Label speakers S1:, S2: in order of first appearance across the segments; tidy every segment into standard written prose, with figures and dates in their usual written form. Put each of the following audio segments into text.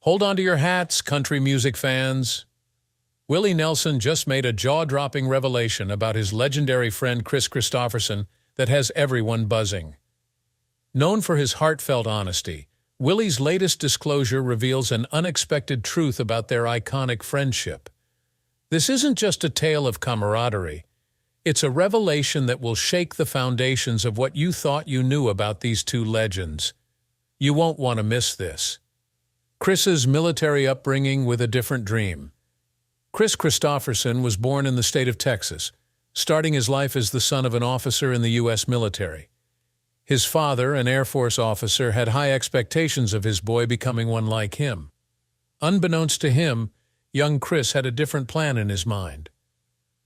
S1: Hold on to your hats, country music fans. Willie Nelson just made a jaw-dropping revelation about his legendary friend Kris that has everyone buzzing. Known for his heartfelt honesty, Willie's latest disclosure reveals an unexpected truth about their iconic friendship. This isn't just a tale of camaraderie. It's a revelation that will shake the foundations of what you thought you knew about these two legends. You won't want to miss this. Kris's military upbringing with a different dream. Kris Kristofferson was born in the state of Texas, starting his life as the son of an officer in the U.S. military. His father, an Air Force officer, had high expectations of his boy becoming one like him. Unbeknownst to him, young Kris had a different plan in his mind.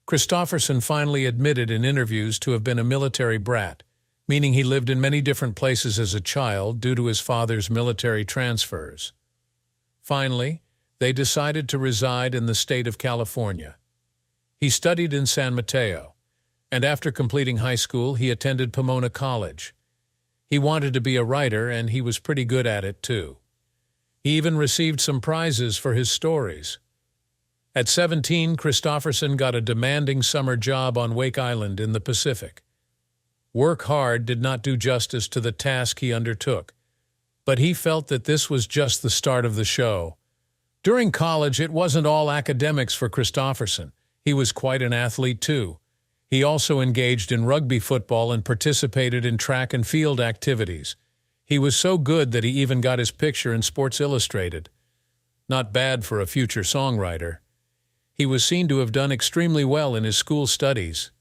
S1: Kristofferson finally admitted in interviews to have been a military brat, meaning he lived in many different places as a child due to his father's military transfers. Finally, they decided to reside in the state of California. He studied in San Mateo, and after completing high school, he attended Pomona College. He wanted to be a writer, and he was pretty good at it, too. He even received some prizes for his stories. At 17, Kristofferson got a demanding summer job on Wake Island in the Pacific. Work hard did not do justice to the task he undertook, but he felt that this was just the start of the show. During college, it wasn't all academics for Kristofferson. He was quite an athlete, too. He also engaged in rugby football and participated in track and field activities. He was so good that he even got his picture in Sports Illustrated. Not bad for a future songwriter. He was seen to have done extremely well in his school studies.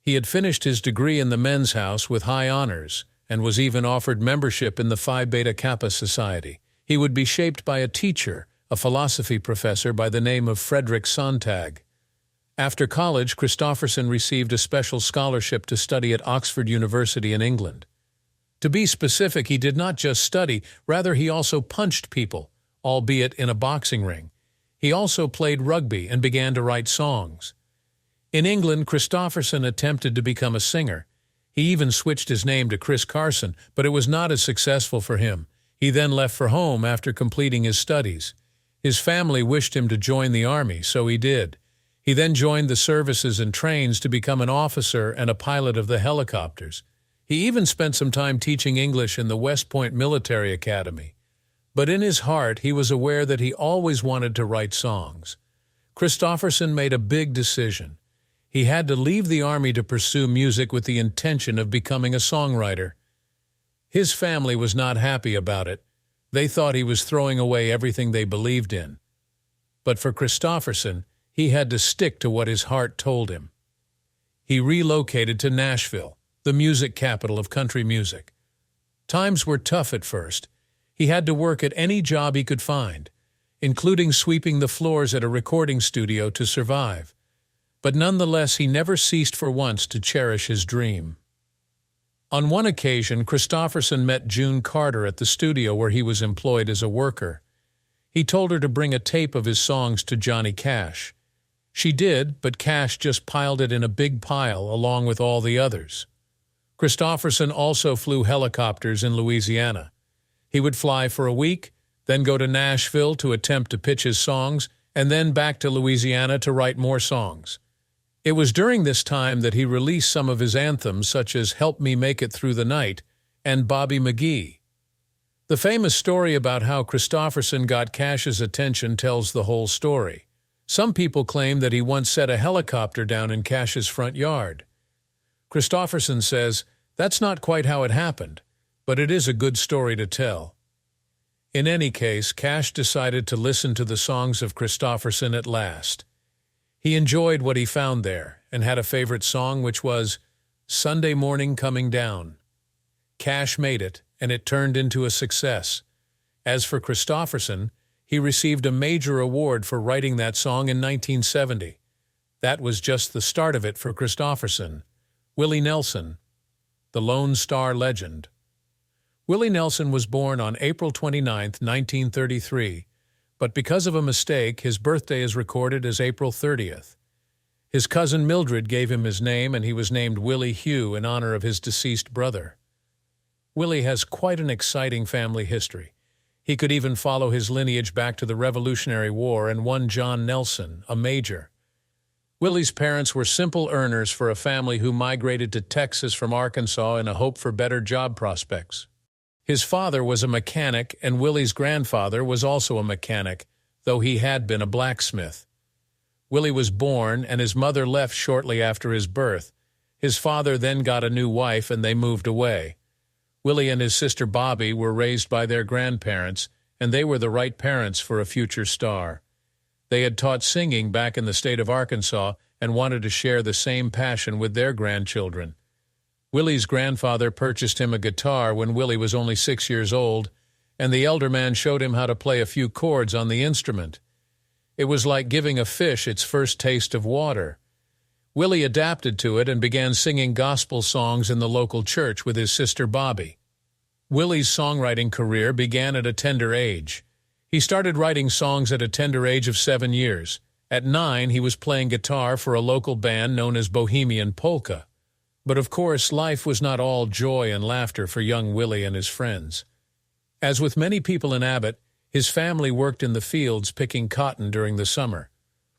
S1: He had finished his degree in the Men's House with high honors and was even offered membership in the Phi Beta Kappa Society. He would be shaped by a teacher, a philosophy professor by the name of Frederick Sontag. After college, Kristofferson received a special scholarship to study at Oxford University in England. To be specific, he did not just study, rather he also punched people, albeit in a boxing ring. He also played rugby and began to write songs. In England, Kristofferson attempted to become a singer. He even switched his name to Kris Carson, but it was not as successful for him. He then left for home after completing his studies. His family wished him to join the army, so he did. He then joined the services and trains to become an officer and a pilot of the helicopters. He even spent some time teaching English in the West Point Military Academy. But in his heart, he was aware that he always wanted to write songs. Kristofferson made a big decision. He had to leave the army to pursue music with the intention of becoming a songwriter. His family was not happy about it. They thought he was throwing away everything they believed in. But for Kristofferson, he had to stick to what his heart told him. He relocated to Nashville, the music capital of country music. Times were tough at first. He had to work at any job he could find, including sweeping the floors at a recording studio to survive. But nonetheless, he never ceased for once to cherish his dream. On one occasion, Kristofferson met June Carter at the studio where he was employed as a worker. He told her to bring a tape of his songs to Johnny Cash. She did, but Cash just piled it in a big pile along with all the others. Kristofferson also flew helicopters in Louisiana. He would fly for a week, then go to Nashville to attempt to pitch his songs, and then back to Louisiana to write more songs. It was during this time that he released some of his anthems such as Help Me Make It Through the Night and Bobby McGee. The famous story about how Kristofferson got Cash's attention tells the whole story. Some people claim that he once set a helicopter down in Cash's front yard. Kristofferson says, "That's not quite how it happened, but it is a good story to tell." In any case, Cash decided to listen to the songs of Kristofferson at last. He enjoyed what he found there and had a favorite song, which was Sunday Morning Coming Down. Cash made it, and it turned into a success. As for Kristofferson, he received a major award for writing that song in 1970. That was just the start of it for Kristofferson. Willie Nelson, the Lone Star legend. Willie Nelson was born on April 29, 1933, but because of a mistake, his birthday is recorded as April 30th. His cousin Mildred gave him his name, and he was named Willie Hugh in honor of his deceased brother. Willie has quite an exciting family history. He could even follow his lineage back to the Revolutionary War and one John Nelson, a major. Willie's parents were simple earners for a family who migrated to Texas from Arkansas in a hope for better job prospects. His father was a mechanic, and Willie's grandfather was also a mechanic, though he had been a blacksmith. Willie was born, and his mother left shortly after his birth. His father then got a new wife, and they moved away. Willie and his sister Bobby were raised by their grandparents, and they were the right parents for a future star. They had taught singing back in the state of Arkansas and wanted to share the same passion with their grandchildren. Willie's grandfather purchased him a guitar when Willie was only 6 years old, and the elder man showed him how to play a few chords on the instrument. It was like giving a fish its first taste of water. Willie adapted to it and began singing gospel songs in the local church with his sister Bobby. Willie's songwriting career began at a tender age. He started writing songs at a tender age of 7 years. At 9, he was playing guitar for a local band known as Bohemian Polka. But of course, life was not all joy and laughter for young Willie and his friends. As with many people in Abbott, his family worked in the fields picking cotton during the summer.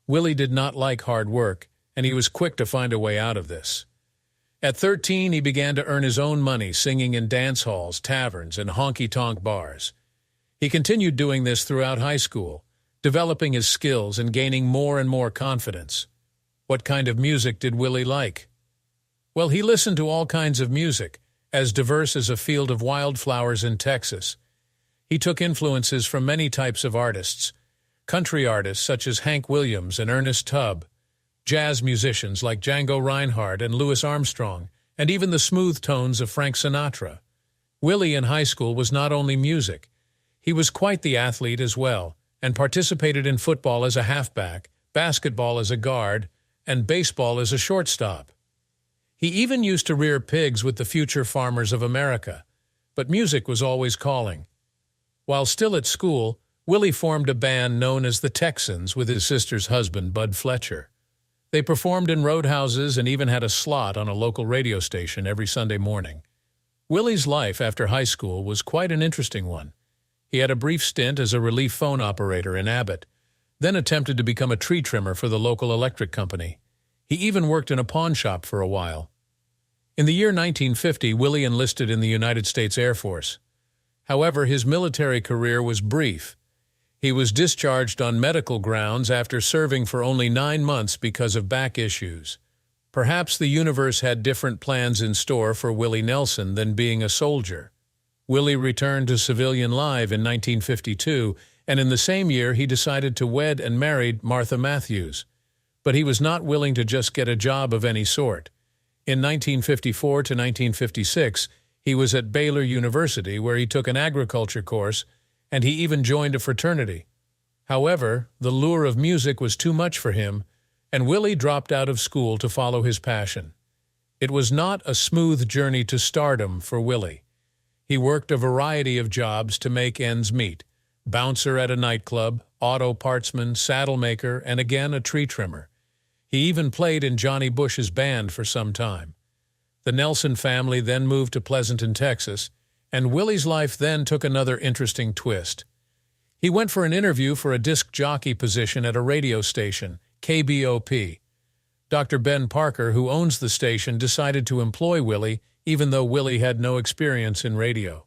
S1: Willie did not like hard work, and he was quick to find a way out of this. At 13, he began to earn his own money singing in dance halls, taverns, and honky-tonk bars. He continued doing this throughout high school, developing his skills and gaining more and more confidence. What kind of music did Willie like? Well, he listened to all kinds of music, as diverse as a field of wildflowers in Texas. He took influences from many types of artists, country artists such as Hank Williams and Ernest Tubb, jazz musicians like Django Reinhardt and Louis Armstrong, and even the smooth tones of Frank Sinatra. Willie in high school was not only music. He was quite the athlete as well, and participated in football as a halfback, basketball as a guard, and baseball as a shortstop. He even used to rear pigs with the future farmers of America, but music was always calling. While still at school, Willie formed a band known as the Texans with his sister's husband, Bud Fletcher. They performed in roadhouses and even had a slot on a local radio station every Sunday morning. Willie's life after high school was quite an interesting one. He had a brief stint as a relief phone operator in Abbott, then attempted to become a tree trimmer for the local electric company. He even worked in a pawn shop for a while. In the year 1950, Willie enlisted in the United States Air Force. However, his military career was brief. He was discharged on medical grounds after serving for only 9 months because of back issues. Perhaps the universe had different plans in store for Willie Nelson than being a soldier. Willie returned to civilian life in 1952, and in the same year he decided to wed and married Martha Matthews. But he was not willing to just get a job of any sort. In 1954 to 1956, he was at Baylor University, where he took an agriculture course, and he even joined a fraternity. However, the lure of music was too much for him, and Willie dropped out of school to follow his passion. It was not a smooth journey to stardom for Willie. He worked a variety of jobs to make ends meet: bouncer at a nightclub, auto partsman, saddle maker, and again a tree trimmer. He even played in Johnny Bush's band for some time. The Nelson family then moved to Pleasanton, Texas, and Willie's life then took another interesting twist. He went for an interview for a disc jockey position at a radio station, KBOP. Dr. Ben Parker, who owns the station, decided to employ Willie, even though Willie had no experience in radio.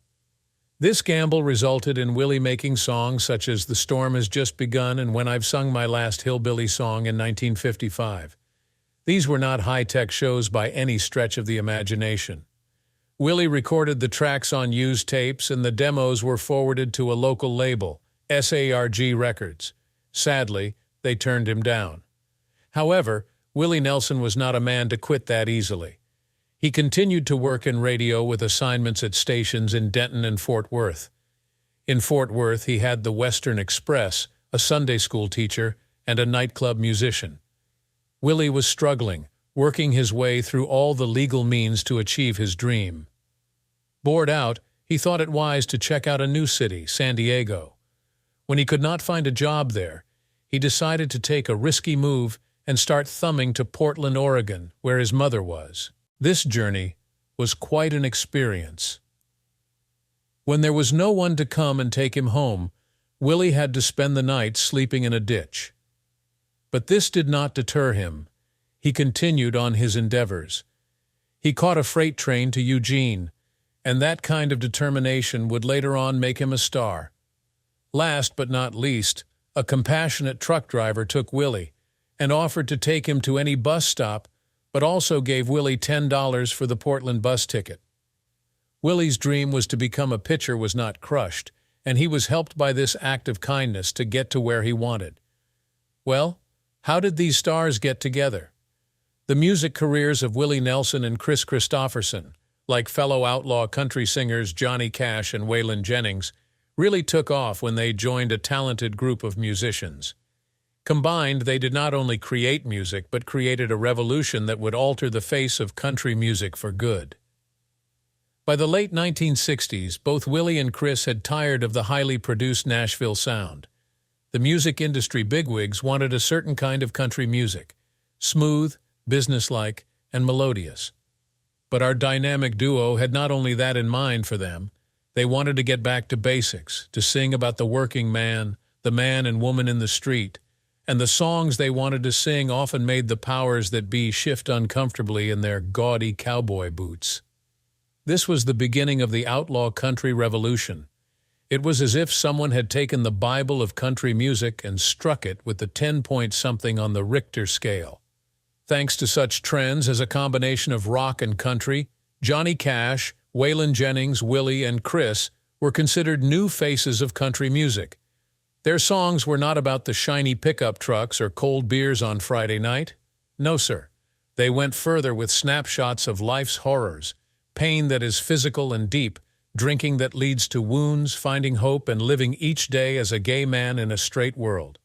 S1: This gamble resulted in Willie making songs such as The Storm Has Just Begun and When I've Sung My Last Hillbilly Song in 1955. These were not high-tech shows by any stretch of the imagination. Willie recorded the tracks on used tapes, and the demos were forwarded to a local label, SARG Records. Sadly, they turned him down. However, Willie Nelson was not a man to quit that easily. He continued to work in radio with assignments at stations in Denton and Fort Worth. In Fort Worth, he had the Western Express, a Sunday school teacher, and a nightclub musician. Willie was struggling, working his way through all the legal means to achieve his dream. Bored out, he thought it wise to check out a new city, San Diego. When he could not find a job there, he decided to take a risky move and start thumbing to Portland, Oregon, where his mother was. This journey was quite an experience. When there was no one to come and take him home, Willie had to spend the night sleeping in a ditch. But this did not deter him. He continued on his endeavors. He caught a freight train to Eugene, and that kind of determination would later on make him a star. Last but not least, a compassionate truck driver took Willie and offered to take him to any bus stop, but also gave Willie $10 for the Portland bus ticket. Willie's dream was to become a pitcher was not crushed, and he was helped by this act of kindness to get to where he wanted. Well, how did these stars get together? The music careers of Willie Nelson and Kris Kristofferson, like fellow outlaw country singers Johnny Cash and Waylon Jennings, really took off when they joined a talented group of musicians. Combined, they did not only create music, but created a revolution that would alter the face of country music for good. By the late 1960s, both Willie and Kris had tired of the highly produced Nashville sound. The music industry bigwigs wanted a certain kind of country music, smooth, businesslike, and melodious. But our dynamic duo had not only that in mind for them. They wanted to get back to basics, to sing about the working man, the man and woman in the street, and the songs they wanted to sing often made the powers that be shift uncomfortably in their gaudy cowboy boots. This was the beginning of the outlaw country revolution. It was as if someone had taken the Bible of country music and struck it with the 10-point-something on the Richter scale. Thanks to such trends as a combination of rock and country, Johnny Cash, Waylon Jennings, Willie, and Kris were considered new faces of country music. Their songs were not about the shiny pickup trucks or cold beers on Friday night. No, sir. They went further with snapshots of life's horrors, pain that is physical and deep, drinking that leads to wounds, finding hope, and living each day as a gay man in a straight world.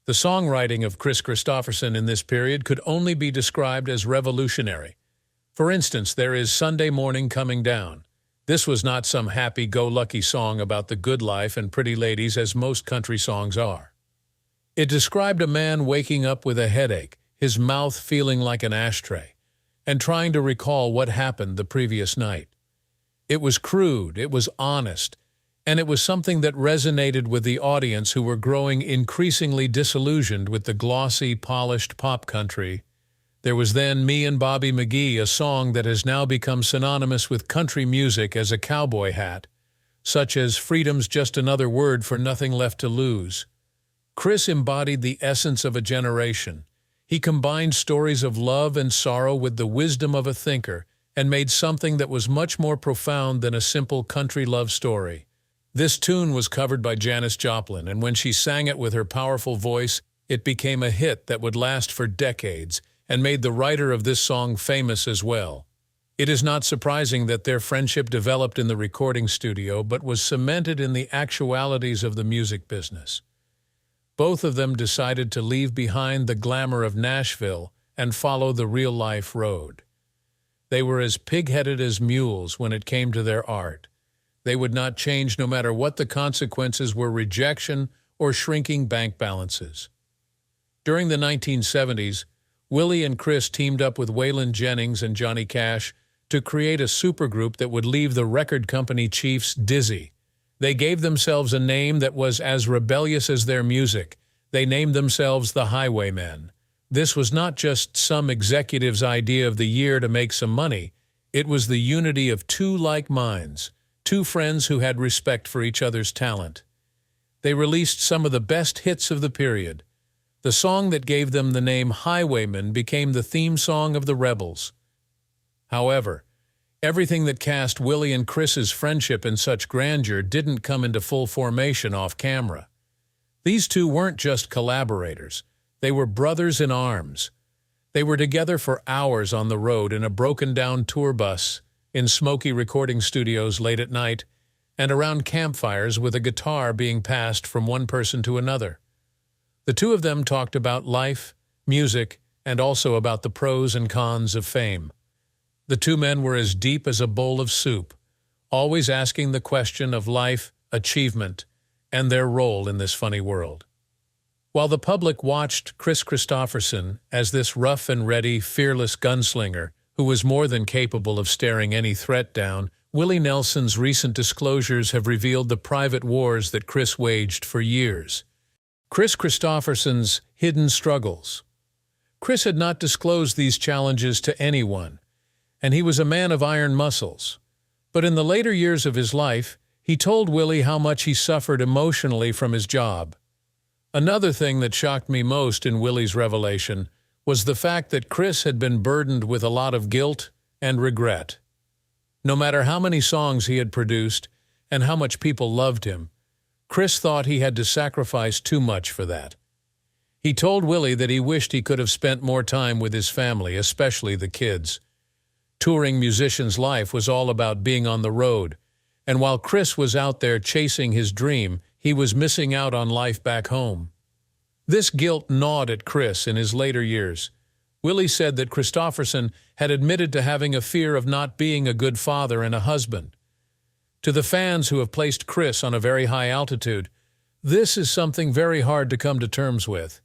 S1: The songwriting of Kris Kristofferson in this period could only be described as revolutionary. For instance, there is Sunday Morning Coming Down. This was not some happy-go-lucky song about the good life and pretty ladies as most country songs are. It described a man waking up with a headache, his mouth feeling like an ashtray, and trying to recall what happened the previous night. It was crude, it was honest, and it was something that resonated with the audience who were growing increasingly disillusioned with the glossy, polished pop country. There was then Me and Bobby McGee, a song that has now become synonymous with country music as a cowboy hat, such as Freedom's Just Another Word for Nothing Left to Lose. Kris embodied the essence of a generation. He combined stories of love and sorrow with the wisdom of a thinker and made something that was much more profound than a simple country love story. This tune was covered by Janis Joplin, and when she sang it with her powerful voice, it became a hit that would last for decades and made the writer of this song famous as well. It is not surprising that their friendship developed in the recording studio but was cemented in the actualities of the music business. Both of them decided to leave behind the glamour of Nashville and follow the real-life road. They were as pig-headed as mules when it came to their art. They would not change no matter what the consequences were: rejection or shrinking bank balances. During the 1970s, Willie and Kris teamed up with Waylon Jennings and Johnny Cash to create a supergroup that would leave the record company chiefs dizzy. They gave themselves a name that was as rebellious as their music. They named themselves the Highwaymen. This was not just some executive's idea of the year to make some money. It was the unity of two like minds, two friends who had respect for each other's talent. They released some of the best hits of the period. The song that gave them the name Highwaymen became the theme song of the Rebels. However, everything that cast Willie and Kris's friendship in such grandeur didn't come into full formation off camera. These two weren't just collaborators. They were brothers in arms. They were together for hours on the road in a broken-down tour bus, in smoky recording studios late at night, and around campfires with a guitar being passed from one person to another. The two of them talked about life, music, and also about the pros and cons of fame. The two men were as deep as a bowl of soup, always asking the question of life, achievement, and their role in this funny world. While the public watched Kris Kristofferson as this rough and ready, fearless gunslinger who was more than capable of staring any threat down Willie Nelson's recent disclosures have revealed the private wars that Kris waged for years. Kris Kristofferson's hidden struggles. Kris had not disclosed these challenges to anyone, and he was a man of iron muscles. But in the later years of his life, he told Willie how much he suffered emotionally from his job. Another thing that shocked me most in Willie's revelation was the fact that Kris had been burdened with a lot of guilt and regret. No matter how many songs he had produced and how much people loved him, Kris thought he had to sacrifice too much for that. He told Willie that he wished he could have spent more time with his family, especially the kids. Touring musician's life was all about being on the road, and while Kris was out there chasing his dream, he was missing out on life back home. This guilt gnawed at Kris in his later years. Willie said that Kristofferson had admitted to having a fear of not being a good father and a husband. To the fans who have placed Kris on a very high altitude, this is something very hard to come to terms with.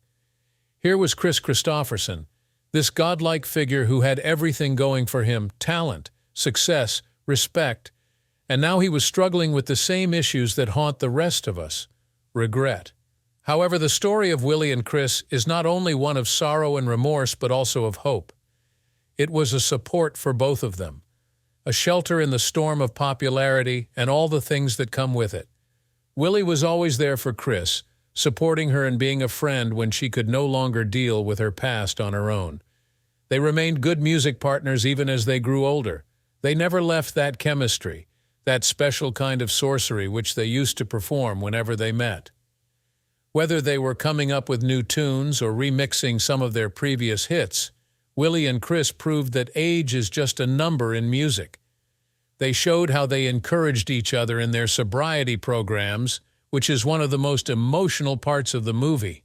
S1: Here was Kris Kristofferson, this godlike figure who had everything going for him: talent, success, respect, and now he was struggling with the same issues that haunt the rest of us: regret. However, the story of Willie and Kris is not only one of sorrow and remorse, but also of hope. It was a support for both of them, a shelter in the storm of popularity and all the things that come with it. Willie was always there for Kris, supporting her and being a friend when she could no longer deal with her past on her own. They remained good music partners even as they grew older. They never left that chemistry, that special kind of sorcery which they used to perform whenever they met. Whether they were coming up with new tunes or remixing some of their previous hits, Willie and Kris proved that age is just a number in music. They showed how they encouraged each other in their sobriety programs, which is one of the most emotional parts of the movie.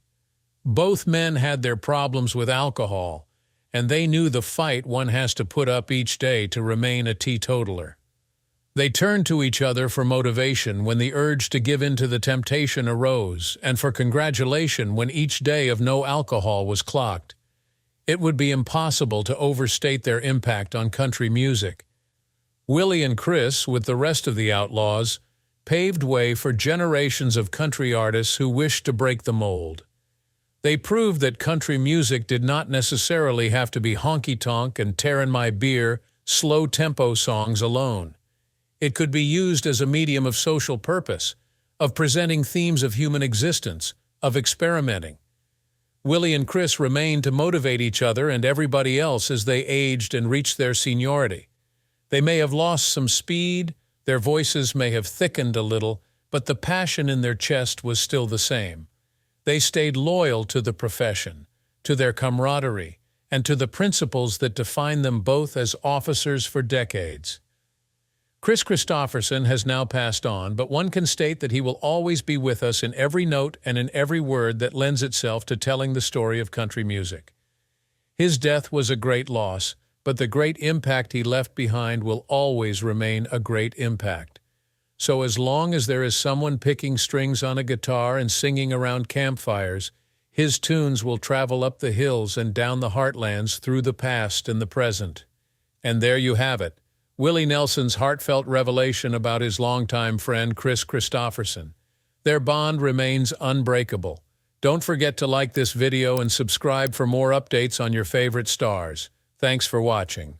S1: Both men had their problems with alcohol, and they knew the fight one has to put up each day to remain a teetotaler. They turned to each other for motivation when the urge to give in to the temptation arose, and for congratulation when each day of no alcohol was clocked. It would be impossible to overstate their impact on country music. Willie and Kris, with the rest of the Outlaws, paved way for generations of country artists who wished to break the mold. They proved that country music did not necessarily have to be honky-tonk and tearin' my beer, slow-tempo songs alone. It could be used as a medium of social purpose, of presenting themes of human existence, of experimenting. Willie and Kris remained to motivate each other and everybody else as they aged and reached their seniority. They may have lost some speed, their voices may have thickened a little, but the passion in their chest was still the same. They stayed loyal to the profession, to their camaraderie, and to the principles that defined them both as officers for decades. Kris Kristofferson has now passed on, but one can state that he will always be with us in every note and in every word that lends itself to telling the story of country music. His death was a great loss, but the great impact he left behind will always remain a great impact. So as long as there is someone picking strings on a guitar and singing around campfires, his tunes will travel up the hills and down the heartlands through the past and the present. And there you have it. Willie Nelson's heartfelt revelation about his longtime friend Kris Kristofferson. Their bond remains unbreakable. Don't forget to like this video and subscribe for more updates on your favorite stars. Thanks for watching.